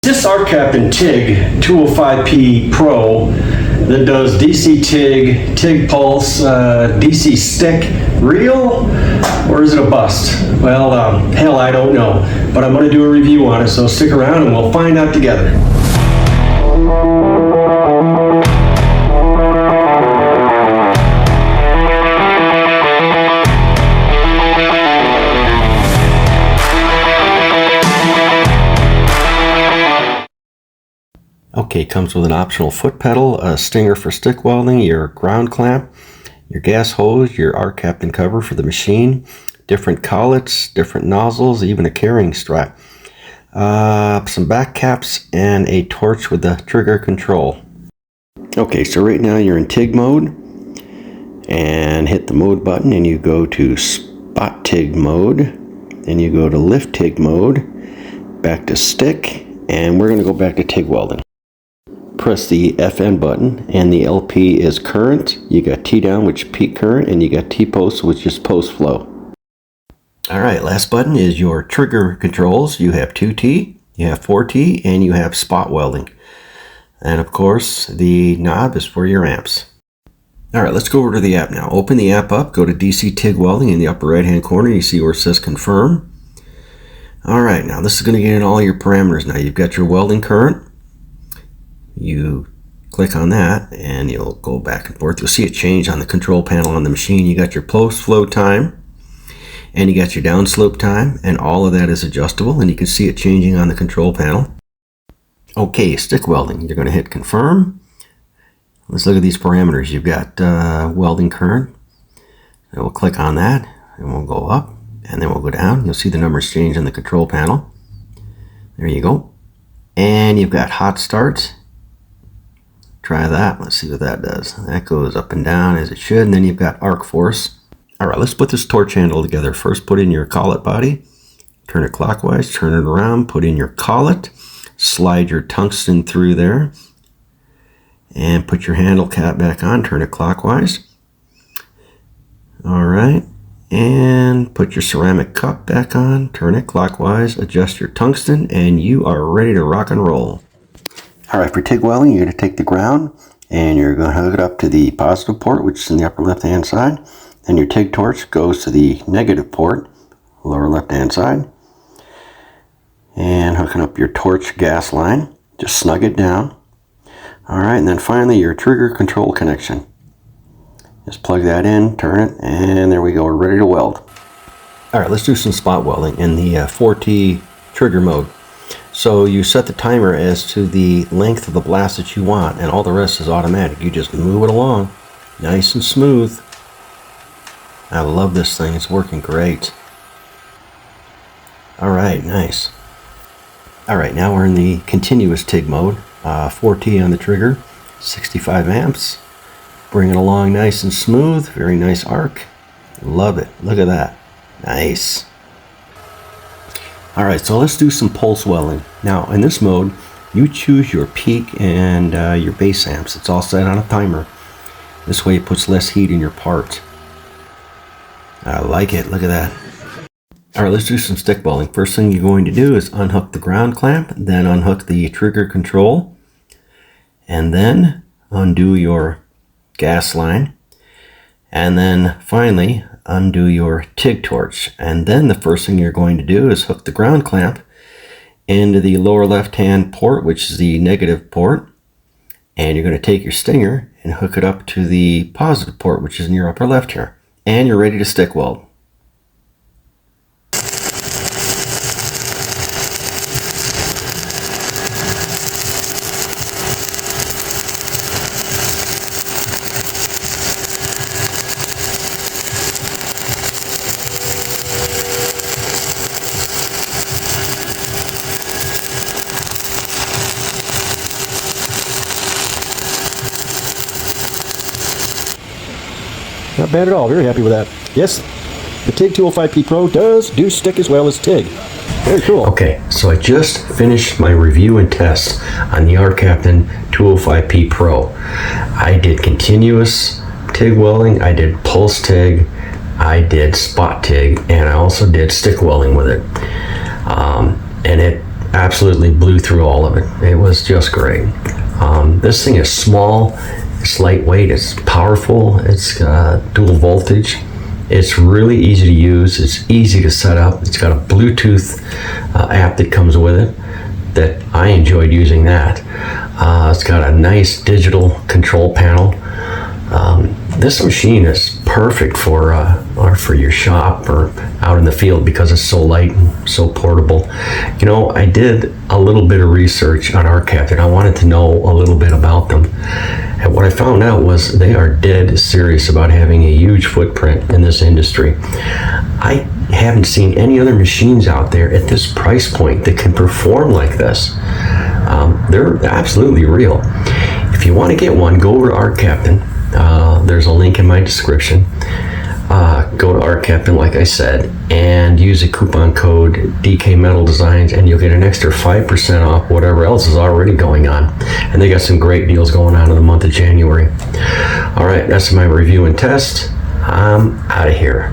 This ArcCaptain TIG 205P Pro that does DC TIG, TIG pulse, DC stick, real, or is it a bust? Well, hell, I don't know, but I'm going to do a review on it, so stick around and we'll find out together. Okay, comes with an optional foot pedal, a stinger for stick welding, your ground clamp, your gas hose, your ArcCaptain cover for the machine, different collets, different nozzles, even a carrying strap, some back caps, and a torch with the trigger control. Okay, so right now you're in TIG mode, and hit the mode button and you go to spot TIG mode, then you go to lift TIG mode, back to stick, and we're going to go back to TIG welding. Press the FN button and the LP is current. You got T down, which is peak current, and you got T post, which is post flow. Alright, last button is your trigger controls. You have 2T, you have 4T, and you have spot welding. And of course, the knob is for your amps. Alright, let's go over to the app now. Open the app up, go to DC TIG welding in the upper right hand corner. You see where it says confirm. Alright, now this is going to get in all your parameters. Now you've got your welding current. You click on that and you'll go back and forth. You'll see it change on the control panel on the machine. You got your post flow time and you got your downslope time, and all of that is adjustable, and you can see it changing on the control panel. Okay, stick welding. You're going to hit confirm. Let's look at these parameters. You've got welding current. And we'll click on that and we'll go up and then we'll go down. You'll see the numbers change on the control panel. There you go. And you've got hot start. Try that. Let's see what that does. That goes up and down as it should, and then you've got arc force. Alright, let's put this torch handle together. First, put in your collet body, turn it clockwise, turn it around, put in your collet, slide your tungsten through there, and put your handle cap back on, turn it clockwise. Alright, and put your ceramic cup back on, turn it clockwise, adjust your tungsten, and you are ready to rock and roll. Alright, for TIG welding, you're going to take the ground and you're going to hook it up to the positive port, which is in the upper left hand side. Then your TIG torch goes to the negative port, lower left hand side. And hooking up your torch gas line, just snug it down. Alright, and then finally your trigger control connection. Just plug that in, turn it, and there we go, we're ready to weld. Alright, let's do some spot welding in the 4T trigger mode. So you set the timer as to the length of the blast that you want, and all the rest is automatic. You just move it along, nice and smooth. I love this thing, it's working great. Alright, nice. Alright, now we're in the continuous TIG mode. 4T on the trigger, 65 amps. Bring it along nice and smooth, very nice arc. Love it, look at that, nice. Alright, so let's do some pulse welding. Now, in this mode, you choose your peak and your base amps. It's all set on a timer. This way it puts less heat in your part. I like it, look at that. Alright, let's do some stick welding. First thing you're going to do is unhook the ground clamp, then unhook the trigger control, and then undo your gas line, and then finally undo your TIG torch. And then the first thing you're going to do is hook the ground clamp into the lower left hand port, which is the negative port, and you're going to take your stinger and hook it up to the positive port, which is in your upper left here, and you're ready to stick weld. Not bad at all, very happy with that. Yes, the TIG 205P Pro does do stick as well as TIG. Very cool. Okay, so I just finished my review and test on the ArcCaptain 205P Pro. I did continuous TIG welding, I did pulse TIG, I did spot TIG, and I also did stick welding with it. And it absolutely blew through all of it. It was just great. This thing is small, it's lightweight, it's powerful, it's dual voltage. It's really easy to use, it's easy to set up. It's got a Bluetooth app that comes with it that I enjoyed using that. It's got a nice digital control panel. This machine is perfect for your shop or out in the field because it's so light and so portable. You know, I did a little bit of research on ArcCaptain. I wanted to know a little bit about them. And what I found out was they are dead serious about having a huge footprint in this industry. I haven't seen any other machines out there at this price point that can perform like this. They're absolutely real. If you want to get one, go over to ArcCaptain. There's a link in my description. Go to ArcCaptain, like I said, and use a coupon code DK Metal Designs, and you'll get an extra 5% off whatever else is already going on. And they got some great deals going on in the month of January. All right, that's my review and test. I'm out of here.